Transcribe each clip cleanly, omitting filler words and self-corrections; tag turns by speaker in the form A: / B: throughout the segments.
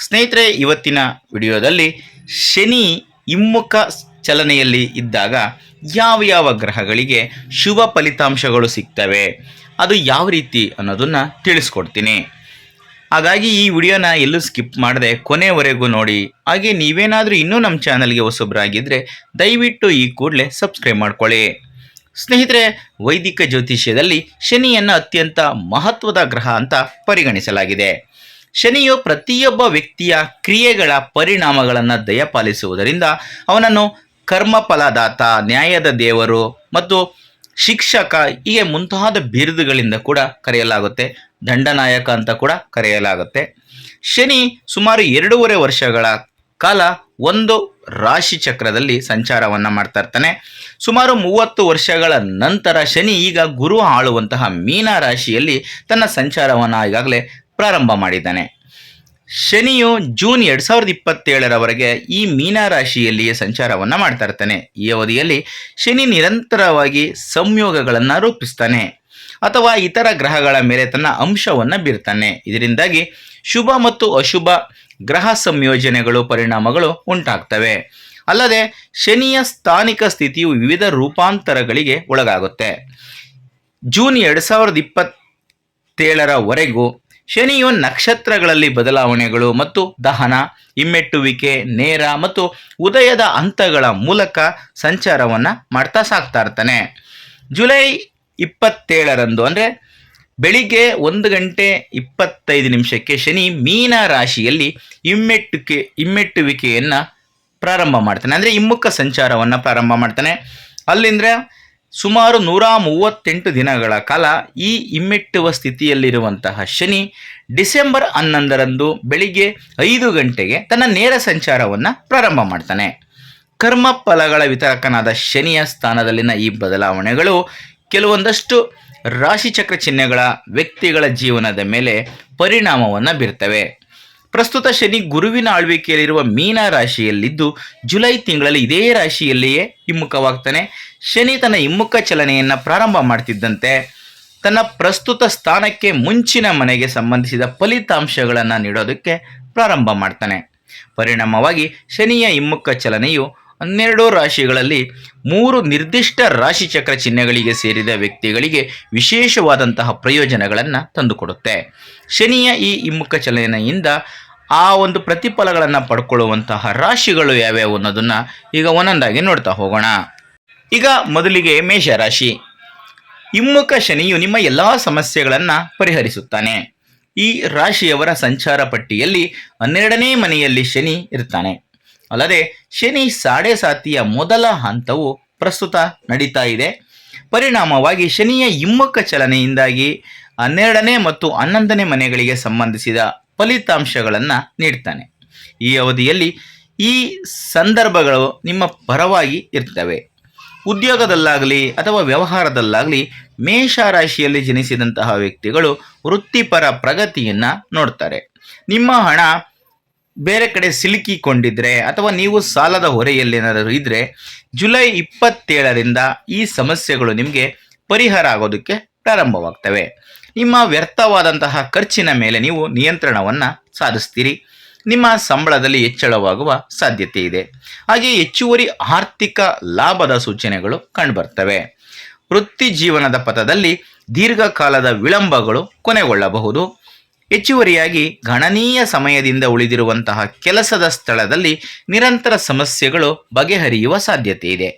A: ಸ್ನೇಹಿತರೆ, ಇವತ್ತಿನ ವಿಡಿಯೋದಲ್ಲಿ ಶನಿ ಹಿಮ್ಮುಖ ಚಲನೆಯಲ್ಲಿ ಇದ್ದಾಗ ಯಾವ ಯಾವ ಗ್ರಹಗಳಿಗೆ ಶುಭ ಫಲಿತಾಂಶಗಳು ಸಿಗ್ತವೆ, ಅದು ಯಾವ ರೀತಿ ಅನ್ನೋದನ್ನು ತಿಳಿಸ್ಕೊಡ್ತೀನಿ. ಹಾಗಾಗಿ ಈ ವಿಡಿಯೋನ ಎಲ್ಲೂ ಸ್ಕಿಪ್ ಮಾಡದೆ ಕೊನೆವರೆಗೂ ನೋಡಿ. ಹಾಗೆ ನೀವೇನಾದರೂ ಇನ್ನೂ ನಮ್ಮ ಚಾನಲ್ಗೆ ಹೊಸಬ್ರಾಗಿದ್ದರೆ ದಯವಿಟ್ಟು ಈ ಕೂಡಲೇ ಸಬ್ಸ್ಕ್ರೈಬ್ ಮಾಡ್ಕೊಳ್ಳಿ. ಸ್ನೇಹಿತರೆ, ವೈದಿಕ ಜ್ಯೋತಿಷ್ಯದಲ್ಲಿ ಶನಿಯನ್ನು ಅತ್ಯಂತ ಮಹತ್ವದ ಗ್ರಹ ಅಂತ ಪರಿಗಣಿಸಲಾಗಿದೆ. ಶನಿಯು ಪ್ರತಿಯೊಬ್ಬ ವ್ಯಕ್ತಿಯ ಕ್ರಿಯೆಗಳ ಪರಿಣಾಮಗಳನ್ನು ದಯಪಾಲಿಸುವುದರಿಂದ ಅವನನ್ನು ಕರ್ಮಫಲದಾತ, ನ್ಯಾಯದ ದೇವರು ಮತ್ತು ಶಿಕ್ಷಕ ಹೀಗೆ ಮುಂತಾದ ಬಿರುದುಗಳಿಂದ ಕೂಡ ಕರೆಯಲಾಗುತ್ತೆ. ದಂಡನಾಯಕ ಅಂತ ಕೂಡ ಕರೆಯಲಾಗುತ್ತೆ. ಶನಿ ಸುಮಾರು 2.5 ವರ್ಷಗಳ ಕಾಲ ಒಂದು ರಾಶಿ ಚಕ್ರದಲ್ಲಿ ಸಂಚಾರವನ್ನು ಮಾಡ್ತಾ ಇರ್ತಾನೆ. ಸುಮಾರು 30 ವರ್ಷಗಳ ನಂತರ ಶನಿ ಈಗ ಗುರು ಆಳುವಂತಹ ಮೀನ ರಾಶಿಯಲ್ಲಿ ತನ್ನ ಸಂಚಾರವನ್ನು ಈಗಾಗಲೇ ಪ್ರಾರಂಭ ಮಾಡಿದ್ದಾನೆ. ಶನಿಯು ಜೂನ್ 2027ರವರೆಗೆ ಈ ಮೀನ ರಾಶಿಯಲ್ಲಿಯೇ ಸಂಚಾರವನ್ನು ಮಾಡ್ತಾ ಇರ್ತಾನೆ. ಈ ಅವಧಿಯಲ್ಲಿ ಶನಿ ನಿರಂತರವಾಗಿ ಸಂಯೋಗಗಳನ್ನು ರೂಪಿಸ್ತಾನೆ ಅಥವಾ ಇತರ ಗ್ರಹಗಳ ಮೇಲೆ ತನ್ನ ಅಂಶವನ್ನು ಬೀರ್ತಾನೆ. ಇದರಿಂದಾಗಿ ಶುಭ ಮತ್ತು ಅಶುಭ ಗ್ರಹ ಸಂಯೋಜನೆಗಳು ಪರಿಣಾಮಗಳು ಉಂಟಾಗ್ತವೆ. ಅಲ್ಲದೆ ಶನಿಯ ಸ್ಥಾನಿಕ ಸ್ಥಿತಿಯು ವಿವಿಧ ರೂಪಾಂತರಗಳಿಗೆ ಒಳಗಾಗುತ್ತೆ. ಜೂನ್ 2027ರವರೆಗೂ ಶನಿಯು ನಕ್ಷತ್ರಗಳಲ್ಲಿ ಬದಲಾವಣೆಗಳು ಮತ್ತು ದಹನ, ಹಿಮ್ಮೆಟ್ಟುವಿಕೆ, ನೇರ ಮತ್ತು ಉದಯದ ಹಂತಗಳ ಮೂಲಕ ಸಂಚಾರವನ್ನು ಮಾಡ್ತಾ ಸಾಕ್ತಾ ಇರ್ತಾನೆ. ಜುಲೈ 27ರಂದು ಅಂದರೆ ಬೆಳಿಗ್ಗೆ 1:25 ಶನಿ ಮೀನ ರಾಶಿಯಲ್ಲಿ ಹಿಮ್ಮೆಟ್ಟುವಿಕೆಯನ್ನು ಪ್ರಾರಂಭ ಮಾಡ್ತಾನೆ, ಅಂದರೆ ಹಿಮ್ಮುಖ ಸಂಚಾರವನ್ನು ಪ್ರಾರಂಭ ಮಾಡ್ತಾನೆ. ಅಲ್ಲಿಂದ ಸುಮಾರು 138 ದಿನಗಳ ಕಾಲ ಈ ಹಿಮ್ಮೆಟ್ಟುವ ಸ್ಥಿತಿಯಲ್ಲಿರುವಂತಹ ಶನಿ ಡಿಸೆಂಬರ್ 11ರಂದು ಬೆಳಿಗ್ಗೆ 5 ಗಂಟೆಗೆ ತನ್ನ ನೇರ ಸಂಚಾರವನ್ನು ಪ್ರಾರಂಭ ಮಾಡ್ತಾನೆ. ಕರ್ಮ ಫಲಗಳ ವಿತರಕನಾದ ಶನಿಯ ಸ್ಥಾನದಲ್ಲಿನ ಈ ಬದಲಾವಣೆಗಳು ಕೆಲವೊಂದಷ್ಟು ರಾಶಿಚಕ್ರ ಚಿಹ್ನೆಗಳ ವ್ಯಕ್ತಿಗಳ ಜೀವನದ ಮೇಲೆ ಪರಿಣಾಮವನ್ನು ಬೀರ್ತವೆ. ಪ್ರಸ್ತುತ ಶನಿ ಗುರುವಿನ ಆಳ್ವಿಕೆಯಲ್ಲಿರುವ ಮೀನ ರಾಶಿಯಲ್ಲಿದ್ದು ಜುಲೈ ತಿಂಗಳಲ್ಲಿ ಇದೇ ರಾಶಿಯಲ್ಲಿಯೇ ಹಿಮ್ಮುಖವಾಗ್ತಾನೆ. ಶನಿ ತನ್ನ ಹಿಮ್ಮುಖ ಚಲನೆಯನ್ನು ಪ್ರಾರಂಭ ಮಾಡ್ತಿದ್ದಂತೆ ತನ್ನ ಪ್ರಸ್ತುತ ಸ್ಥಾನಕ್ಕೆ ಮುಂಚಿನ ಮನೆಗೆ ಸಂಬಂಧಿಸಿದ ಫಲಿತಾಂಶಗಳನ್ನು ನೀಡೋದಕ್ಕೆ ಪ್ರಾರಂಭ ಮಾಡ್ತಾನೆ. ಪರಿಣಾಮವಾಗಿ ಶನಿಯ ಹಿಮ್ಮುಖ ಚಲನೆಯು 12 ರಾಶಿಗಳಲ್ಲಿ 3 ನಿರ್ದಿಷ್ಟ ರಾಶಿಚಕ್ರ ಚಿಹ್ನೆಗಳಿಗೆ ಸೇರಿದ ವ್ಯಕ್ತಿಗಳಿಗೆ ವಿಶೇಷವಾದಂತಹ ಪ್ರಯೋಜನಗಳನ್ನು ತಂದುಕೊಡುತ್ತೆ. ಶನಿಯ ಈ ಹಿಮ್ಮುಖ ಚಲನೆಯಿಂದ ಆ ಒಂದು ಪ್ರತಿಫಲಗಳನ್ನು ಪಡ್ಕೊಳ್ಳುವಂತಹ ರಾಶಿಗಳು ಯಾವ್ಯಾವು ಅನ್ನೋದನ್ನು ಈಗ ಒಂದೊಂದಾಗಿ ನೋಡ್ತಾ ಹೋಗೋಣ. ಈಗ ಮೊದಲಿಗೆ ಮೇಷರಾಶಿ. ಹಿಮ್ಮುಖ ಶನಿಯು ನಿಮ್ಮ ಎಲ್ಲ ಸಮಸ್ಯೆಗಳನ್ನು ಪರಿಹರಿಸುತ್ತಾನೆ. ಈ ರಾಶಿಯವರ ಸಂಚಾರ ಪಟ್ಟಿಯಲ್ಲಿ 12ನೇ ಮನೆಯಲ್ಲಿ ಶನಿ ಇರ್ತಾನೆ. ಅಲ್ಲದೆ ಶನಿ ಸಾಡೆ ಸಾತಿಯ ಮೊದಲ ಹಂತವು ಪ್ರಸ್ತುತ ನಡೀತಾ ಇದೆ. ಪರಿಣಾಮವಾಗಿ ಶನಿಯ ಹಿಮ್ಮುಖ ಚಲನೆಯಿಂದಾಗಿ 12ನೇ ಮತ್ತು 11ನೇ ಮನೆಗಳಿಗೆ ಸಂಬಂಧಿಸಿದ ಫಲಿತಾಂಶಗಳನ್ನು ನೀಡ್ತಾನೆ. ಈ ಅವಧಿಯಲ್ಲಿ ಈ ಸಂದರ್ಭಗಳು ನಿಮ್ಮ ಪರವಾಗಿ ಇರ್ತವೆ. ಉದ್ಯೋಗದಲ್ಲಾಗಲಿ ಅಥವಾ ವ್ಯವಹಾರದಲ್ಲಾಗಲಿ ಮೇಷರಾಶಿಯಲ್ಲಿ ಜನಿಸಿದಂತಹ ವ್ಯಕ್ತಿಗಳು ವೃತ್ತಿಪರ ಪ್ರಗತಿಯನ್ನು ನೋಡ್ತಾರೆ. ನಿಮ್ಮ ಹಣ ಬೇರೆ ಕಡೆ ಸಿಲುಕಿಕೊಂಡಿದ್ರೆ ಅಥವಾ ನೀವು ಸಾಲದ ಹೊರೆಯಲ್ಲೇನಾದರೂ ಇದ್ದರೆ ಜುಲೈ 27ರಿಂದ ಈ ಸಮಸ್ಯೆಗಳು ನಿಮಗೆ ಪರಿಹಾರ ಆಗೋದಕ್ಕೆ ಪ್ರಾರಂಭವಾಗ್ತವೆ. ನಿಮ್ಮ ವ್ಯರ್ಥವಾದಂತಹ ಖರ್ಚಿನ ಮೇಲೆ ನೀವು ನಿಯಂತ್ರಣವನ್ನು ಸಾಧಿಸ್ತೀರಿ. ನಿಮ್ಮ ಸಂಬಳದಲ್ಲಿ ಹೆಚ್ಚಳವಾಗುವ ಸಾಧ್ಯತೆ ಇದೆ. ಹಾಗೆ ಹೆಚ್ಚುವರಿ ಆರ್ಥಿಕ ಲಾಭದ ಸೂಚನೆಗಳು ಕಂಡುಬರ್ತವೆ. ವೃತ್ತಿ ಜೀವನದ ಪಥದಲ್ಲಿ ದೀರ್ಘಕಾಲದ ವಿಳಂಬಗಳು ಕೊನೆಗೊಳ್ಳಬಹುದು. ಹೆಚ್ಚುವರಿಯಾಗಿ ಗಣನೀಯ ಸಮಯದಿಂದ ಉಳಿದಿರುವಂತಹ ಕೆಲಸದ ಸ್ಥಳದಲ್ಲಿ ನಿರಂತರ ಸಮಸ್ಯೆಗಳು ಬಗೆಹರಿಯುವ ಸಾಧ್ಯತೆ ಇದೆ.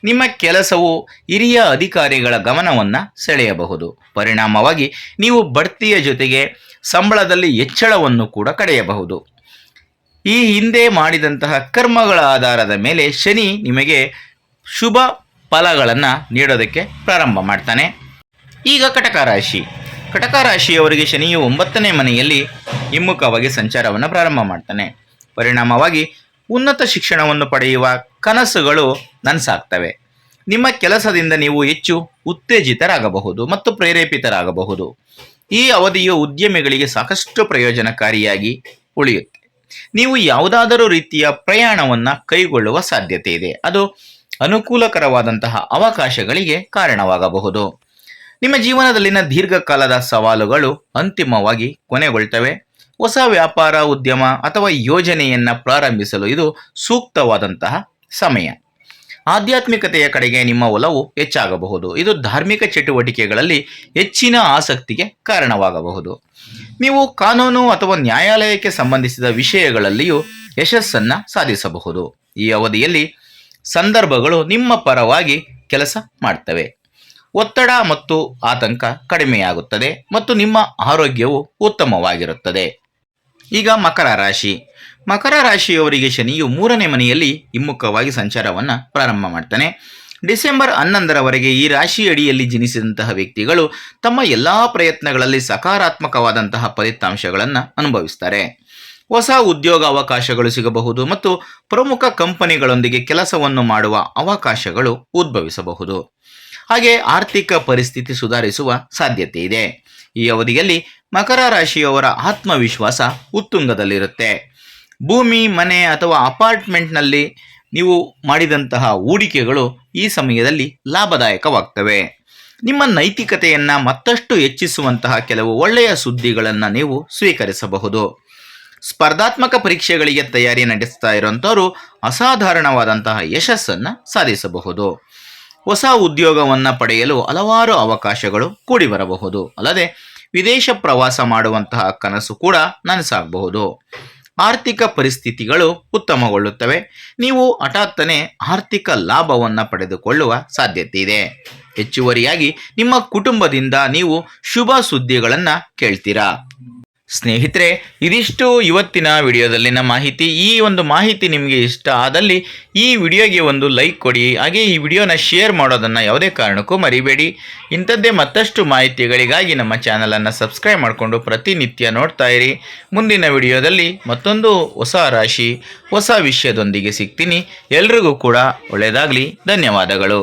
A: ನಿಮ್ಮ ಕೆಲಸವು ಹಿರಿಯ ಅಧಿಕಾರಿಗಳ ಗಮನವನ್ನು ಸೆಳೆಯಬಹುದು. ಪರಿಣಾಮವಾಗಿ ನೀವು ಬಡ್ತಿಯ ಜೊತೆಗೆ ಸಂಬಳದಲ್ಲಿ ಹೆಚ್ಚಳವನ್ನು ಕೂಡ ಪಡೆಯಬಹುದು. ಈ ಹಿಂದೆ ಮಾಡಿದಂತಹ ಕರ್ಮಗಳ ಆಧಾರದ ಮೇಲೆ ಶನಿ ನಿಮಗೆ ಶುಭ ಫಲಗಳನ್ನು ನೀಡೋದಕ್ಕೆ ಪ್ರಾರಂಭ ಮಾಡ್ತಾನೆ. ಈಗ ಕಟಕ ರಾಶಿ. ಕಟಕ ರಾಶಿಯವರಿಗೆ ಶನಿಯು 9ನೇ ಮನೆಯಲ್ಲಿ ಹಿಮ್ಮುಖವಾಗಿ ಸಂಚಾರವನ್ನು ಪ್ರಾರಂಭ ಮಾಡ್ತಾನೆ. ಪರಿಣಾಮವಾಗಿ ಉನ್ನತ ಶಿಕ್ಷಣವನ್ನು ಪಡೆಯುವ ಕನಸುಗಳು ನನಸಾಗ್ತವೆ. ನಿಮ್ಮ ಕೆಲಸದಿಂದ ನೀವು ಹೆಚ್ಚು ಉತ್ತೇಜಿತರಾಗಬಹುದು ಮತ್ತು ಪ್ರೇರೇಪಿತರಾಗಬಹುದು. ಈ ಅವಧಿಯು ಉದ್ಯಮಿಗಳಿಗೆ ಸಾಕಷ್ಟು ಪ್ರಯೋಜನಕಾರಿಯಾಗಿ ಉಳಿಯುತ್ತೆ. ನೀವು ಯಾವುದಾದರೂ ರೀತಿಯ ಪ್ರಯಾಣವನ್ನು ಕೈಗೊಳ್ಳುವ ಸಾಧ್ಯತೆ ಇದೆ. ಅದು ಅನುಕೂಲಕರವಾದಂತಹ ಅವಕಾಶಗಳಿಗೆ ಕಾರಣವಾಗಬಹುದು. ನಿಮ್ಮ ಜೀವನದಲ್ಲಿನ ದೀರ್ಘಕಾಲದ ಸವಾಲುಗಳು ಅಂತಿಮವಾಗಿ ಕೊನೆಗೊಳ್ತವೆ. ಹೊಸ ವ್ಯಾಪಾರ ಉದ್ಯಮ ಅಥವಾ ಯೋಜನೆಯನ್ನು ಪ್ರಾರಂಭಿಸಲು ಇದು ಸೂಕ್ತವಾದಂತಹ ಸಮಯ. ಆಧ್ಯಾತ್ಮಿಕತೆಯ ಕಡೆಗೆ ನಿಮ್ಮ ಒಲವು ಹೆಚ್ಚಾಗಬಹುದು. ಇದು ಧಾರ್ಮಿಕ ಚಟುವಟಿಕೆಗಳಲ್ಲಿ ಹೆಚ್ಚಿನ ಆಸಕ್ತಿಗೆ ಕಾರಣವಾಗಬಹುದು. ನೀವು ಕಾನೂನು ಅಥವಾ ನ್ಯಾಯಾಲಯಕ್ಕೆ ಸಂಬಂಧಿಸಿದ ವಿಷಯಗಳಲ್ಲಿಯೂ ಯಶಸ್ಸನ್ನು ಸಾಧಿಸಬಹುದು. ಈ ಅವಧಿಯಲ್ಲಿ ಸಂದರ್ಭಗಳು ನಿಮ್ಮ ಪರವಾಗಿ ಕೆಲಸ ಮಾಡ್ತವೆ. ಒತ್ತಡ ಮತ್ತು ಆತಂಕ ಕಡಿಮೆಯಾಗುತ್ತದೆ ಮತ್ತು ನಿಮ್ಮ ಆರೋಗ್ಯವು ಉತ್ತಮವಾಗಿರುತ್ತದೆ. ಈಗ ಮಕರ ರಾಶಿ. ಮಕರ ರಾಶಿಯವರಿಗೆ ಶನಿಯು 3ನೇ ಮನೆಯಲ್ಲಿ ಹಿಮ್ಮುಖವಾಗಿ ಸಂಚಾರವನ್ನು ಪ್ರಾರಂಭ ಮಾಡ್ತಾನೆ. ಡಿಸೆಂಬರ್ 11ರವರೆಗೆ ಈ ರಾಶಿ ಅಡಿಯಲ್ಲಿ ಜನಿಸಿದಂತಹ ವ್ಯಕ್ತಿಗಳು ತಮ್ಮ ಎಲ್ಲ ಪ್ರಯತ್ನಗಳಲ್ಲಿ ಸಕಾರಾತ್ಮಕವಾದಂತಹ ಫಲಿತಾಂಶಗಳನ್ನು ಅನುಭವಿಸ್ತಾರೆ. ಹೊಸ ಉದ್ಯೋಗ ಅವಕಾಶಗಳು ಸಿಗಬಹುದು ಮತ್ತು ಪ್ರಮುಖ ಕಂಪನಿಗಳೊಂದಿಗೆ ಕೆಲಸವನ್ನು ಮಾಡುವ ಅವಕಾಶಗಳು ಉದ್ಭವಿಸಬಹುದು. ಹಾಗೆ ಆರ್ಥಿಕ ಪರಿಸ್ಥಿತಿ ಸುಧಾರಿಸುವ ಸಾಧ್ಯತೆ ಇದೆ. ಈ ಅವಧಿಯಲ್ಲಿ ಮಕರ ರಾಶಿಯವರ ಆತ್ಮವಿಶ್ವಾಸ ಉತ್ತುಂಗದಲ್ಲಿರುತ್ತೆ. ಭೂಮಿ, ಮನೆ ಅಥವಾ ಅಪಾರ್ಟ್ಮೆಂಟ್ನಲ್ಲಿ ನೀವು ಮಾಡಿದಂತಹ ಹೂಡಿಕೆಗಳು ಈ ಸಮಯದಲ್ಲಿ ಲಾಭದಾಯಕವಾಗ್ತವೆ. ನಿಮ್ಮ ನೈತಿಕತೆಯನ್ನು ಮತ್ತಷ್ಟು ಹೆಚ್ಚಿಸುವಂತಹ ಕೆಲವು ಒಳ್ಳೆಯ ಸುದ್ದಿಗಳನ್ನು ನೀವು ಸ್ವೀಕರಿಸಬಹುದು. ಸ್ಪರ್ಧಾತ್ಮಕ ಪರೀಕ್ಷೆಗಳಿಗೆ ತಯಾರಿ ನಡೆಸ್ತಾ ಇರುವಂಥವರು ಅಸಾಧಾರಣವಾದಂತಹ ಯಶಸ್ಸನ್ನು ಸಾಧಿಸಬಹುದು. ಹೊಸ ಉದ್ಯೋಗವನ್ನು ಪಡೆಯಲು ಹಲವಾರು ಅವಕಾಶಗಳು ಕೂಡಿ ಬರಬಹುದು. ಅಲ್ಲದೆ ವಿದೇಶ ಪ್ರವಾಸ ಮಾಡುವಂತಹ ಕನಸು ಕೂಡ ನನಸಾಗಬಹುದು. ಆರ್ಥಿಕ ಪರಿಸ್ಥಿತಿಗಳು ಉತ್ತಮಗೊಳ್ಳುತ್ತವೆ. ನೀವು ಹಠಾತ್ತನೆ ಆರ್ಥಿಕ ಲಾಭವನ್ನು ಪಡೆದುಕೊಳ್ಳುವ ಸಾಧ್ಯತೆ ಇದೆ. ಹೆಚ್ಚುವರಿಯಾಗಿ ನಿಮ್ಮ ಕುಟುಂಬದಿಂದ ನೀವು ಶುಭ ಸುದ್ದಿಗಳನ್ನು ಕೇಳ್ತೀರಾ. ಸ್ನೇಹಿತರೆ, ಇದಿಷ್ಟು ಇವತ್ತಿನ ವಿಡಿಯೋದಲ್ಲಿನ ಮಾಹಿತಿ. ಈ ಒಂದು ಮಾಹಿತಿ ನಿಮಗೆ ಇಷ್ಟ ಆದಲ್ಲಿ ಈ ವಿಡಿಯೋಗೆ ಒಂದು ಲೈಕ್ ಕೊಡಿ. ಹಾಗೆ ಈ ವಿಡಿಯೋನ ಶೇರ್ ಮಾಡೋದನ್ನು ಯಾವುದೇ ಕಾರಣಕ್ಕೂ ಮರಿಬೇಡಿ. ಇಂಥದ್ದೇ ಮತ್ತಷ್ಟು ಮಾಹಿತಿಗಳಿಗಾಗಿ ನಮ್ಮ ಚಾನಲನ್ನು ಸಬ್ಸ್ಕ್ರೈಬ್ ಮಾಡಿಕೊಂಡು ಪ್ರತಿನಿತ್ಯ ನೋಡ್ತಾ ಇರಿ. ಮುಂದಿನ ವಿಡಿಯೋದಲ್ಲಿ ಮತ್ತೊಂದು ಹೊಸ ರಾಶಿ ಹೊಸ ವಿಷಯದೊಂದಿಗೆ ಸಿಗ್ತೀನಿ. ಎಲ್ರಿಗೂ ಕೂಡ ಒಳ್ಳೆಯದಾಗಲಿ. ಧನ್ಯವಾದಗಳು.